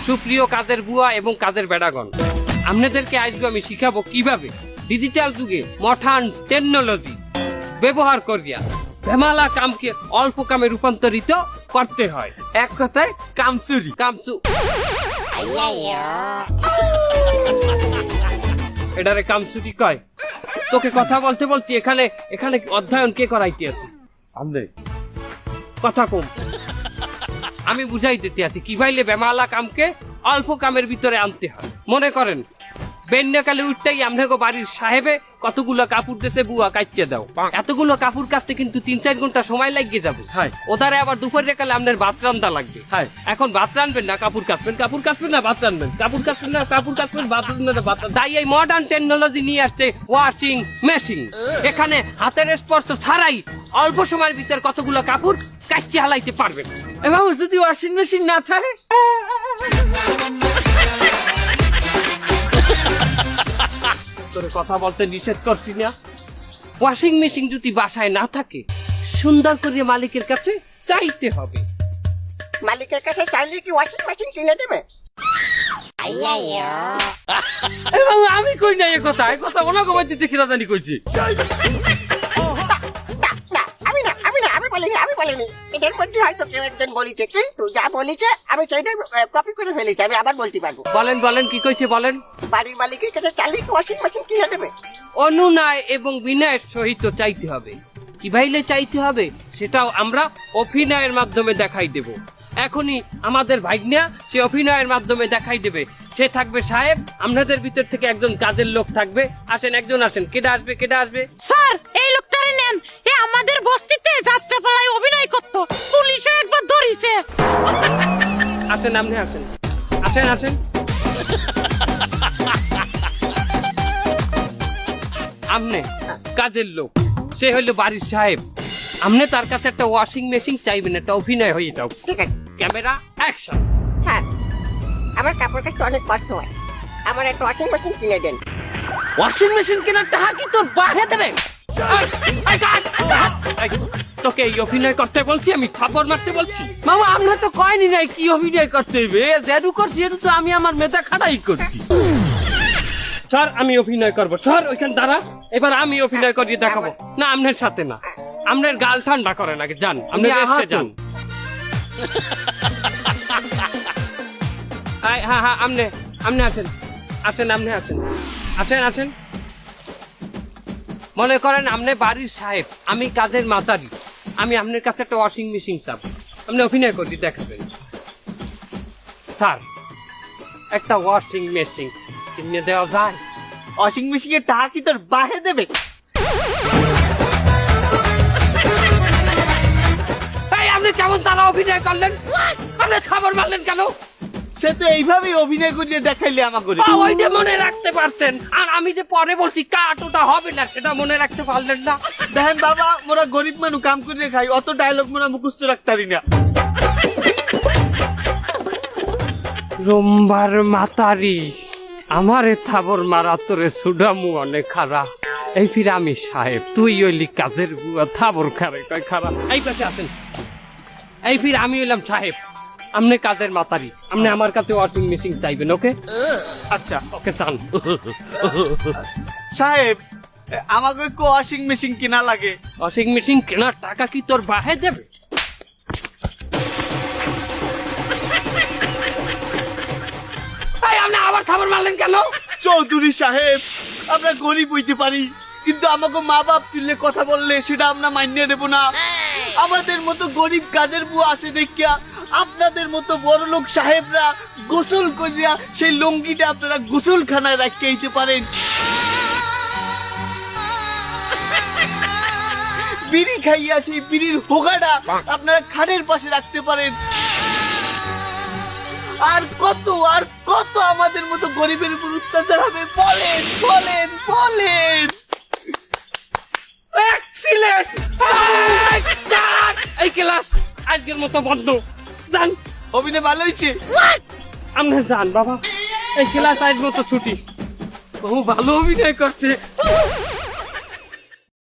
সুপ্রিয় কাজের বুয়া এবং কাজের বেড়াগণ, আপনাদেরকে আজকে আমি শিখাবো কিভাবে ডিজিটাল যুগে মডার্ন টেকনোলজি ব্যবহার করিয়া বেমালা কামকে অল্প কামে রূপান্তরিত করতে হয়। এক কথায় কামচুরি। কামচু এটারে কামচুরি কয়। তোকে কথা বলতে বলছি, এখানে এখানে অধ্যয়ন কে করাইতে আছে? আমনে কথা কম, আমি বুঝাই দিতে আছি কিভাবে বেমালা কামকে অল্প কামের ভিতরে আনতে হয়। মনে করেন বেন্যাকালে উঠতেই আমরাগো বাড়ির সাহেবে কতগুলো কাপড় দেশে বুয়া কাইচে দাও, এতগুলো কাপড় কাচতে কিন্তু 3-4 ঘন্টা সময় লাগিয়ে যাবে। ওদারে আবার দুপুরে কালে আপনার ভাত রান্না লাগবে। এখন ভাত রানবেন না কাপড় কাচবেন, কাপড় কাচবেন না ভাত রানবেন, কাপড় কাচবেন না কাপড় কাচবেন, ভাত রানবেন না ভাত। তাই এই মডার্ন টেকনোলজি নিয়ে আসছে ওয়াশিং মেশিন। এখানে হাতের স্পর্শ ছাড়াই অল্প সময়ের ভিতরে কতগুলো কাপড় কাচতে হালাইতে পারবেন। এবার যদি ওয়াশিং মেশিন না থাকে? তোর কথা বলতে নিষেধ করছি না। ওয়াশিং মেশিন যদি বাসায় না থাকে সুন্দর করে মালিকের কাছে চাইতে হবে। মালিকের কাছে চাইলে কি ওয়াশিং মেশিন কিনে দেবে? আমি কই না এ কথা, এ কথা ওনা কমাইতে দেখি না জানি কইছি। আমি বলিনি। এদের মধ্যে হয়তো কেউ একজন বলিছে, কিন্তু যা বলিছে আমি সেইটাই কপি করে ফেলেছি, আমি আবার বলতে পারবো। বলেন বলেন কি কইছে বলেন। বাড়ির মালিকের কাছে চাইলে কি ওয়াশিং মেশিন কিনে দেবে? অনুনয় এবং বিনয়ের সহিত চাইতে হবে। কি ভাইলে চাইতে হবে সেটাও আমরা অভিনয়ের মাধ্যমে দেখাই দেব। এখনই আমাদের ভাগ্না সে অভিনয়ের মাধ্যমে দেখাই দেবে। সে থাকবে সাহেব, আপনাদের ভিতর থেকে একজন কাজের লোক থাকবে। আসেন একজন আসেন, কেডা আসবে কেডা আসবে? স্যার এই লোকটারে নেন, এ আমাদের বস্তিতে যাত্রাপালায় অভিনয় করত, পুলিশও একবার ধরিছে। আসেন আপনি আসেন, আসেন আসেন। আমনে কাজের লোক, সে হইলো বাড়ির সাহেব। আমনে তার কাছে একটা ওয়াশিং মেশিন চাইবেন, একটা অভিনয় হয়ে যাও। ঠিক আছে, ক্যামেরা অ্যাকশন। স্যার আমার কাপড় কাচতে অনেক কষ্ট হয়, আমার একটা ওয়াশিং মেশিন কিনে দেন। ওয়াশিং মেশিন কেনার টাকা কি তোর বাহে দেবে? তোকে এই অভিনয় করতে বলছি, আমি থাপড় মারতে বলছি? মামা আমরা তো কয়নি নাই কি অভিনয় করতে হইবে। যেটু করছি এটু তো আমি আমার মেধা খাটাই করছি। স্যার আমি অভিনয় করবো। স্যার ওইখানে দাঁড়া, এবার আমি অভিনয় করিয়ে দেখাবো। না আপনার সাথে না, আপনার গাল ঠান্ডা করে নাকি যান, আপনি রেস্টে যান। হ্যাঁ হ্যাঁ আপনি আপনি আসেন আসেন, আপনি আসেন আসেন আসেন। মনে করেন আপনি বাড়ির সাহেব, আমি কাজের মাতারি। আমি আপনার কাছে একটা ওয়াশিং মেশিন চাপ, আপনি অভিনয় করি দেখাবেন। স্যার একটা ওয়াশিং মেশিন কিনে দেওয়া যায়? ওয়াশিং মেশিনের টাকা কি তোর বাহে দেবে? আপনি কেমন তারা অভিনয় করলেন? আপনি খবর মারলেন কেন? সে তো এইভাবেই অভিনয় করিয়ে দেখাইলে আমাকে। ওইটা মনে রাখতে পারতেন, আর আমি যে পরে বলছি কাট ওটা হবে না সেটা মনে রাখতে পারলেন না। দেখেন বাবা, মোরা গরিব মানুষ কাম করে খাই, অত ডায়লগ মোরা মুখস্থ রাখতে পারি না। রোমবার মাতারি আমারে থাবর মারা তোরে সুডামু অনেক খারাপ। এই ফির আমি সাহেব, তুই ওইলি কাজের বুয়া, থাবর খারে কয় খারাপ। এই পাশে আসেন। এই ফির আমি হইলাম সাহেব, আপনি কাজের মাতারি। আপনি আমার কাছে ওয়াশিং মেশিন চাইবেন, ওকে? আচ্ছা ওকে চান। সাহেব, আমাকে একটু ওয়াশিং মেশিন কিনা লাগে। ওয়াশিং মেশিন কেনার টাকা কি তোর বাহে দেবে? আপনি আবার থাবর মারলেন কেন? চৌধুরী সাহেব, আমরা গরিব হইতে পারি, কিন্তু আমাকে মা বাপ তুললে কথা বললে সেটা আমরা মান্য নেব না। আমাদের মতো গরিব কাজের বুয়া আছে দেখিয়া আপনাদের মতো বড় লোক সাহেবরা গোসল করিয়া সেই লঙ্গিটা আপনারা গোসলখানায় রাখিয়ে দিতে পারেন। বিড়ি খাইয়া সেই বিড়ির হোগাটা আপনারা খাটের পাশে রাখতে পারেন। আর কত আমাদের মতো গরিবের উপর অত্যাচার হবে বলেন বলেন বলেন। এক্সিলেন্ট! এই ক্লাস আজকের মতো বন্ধ। যান, অভিনয় ভালো হয়েছে। আপনি যান বাবা, এই ক্লাস আজ মতো ছুটি। বহু ভালো অভিনয় করছে।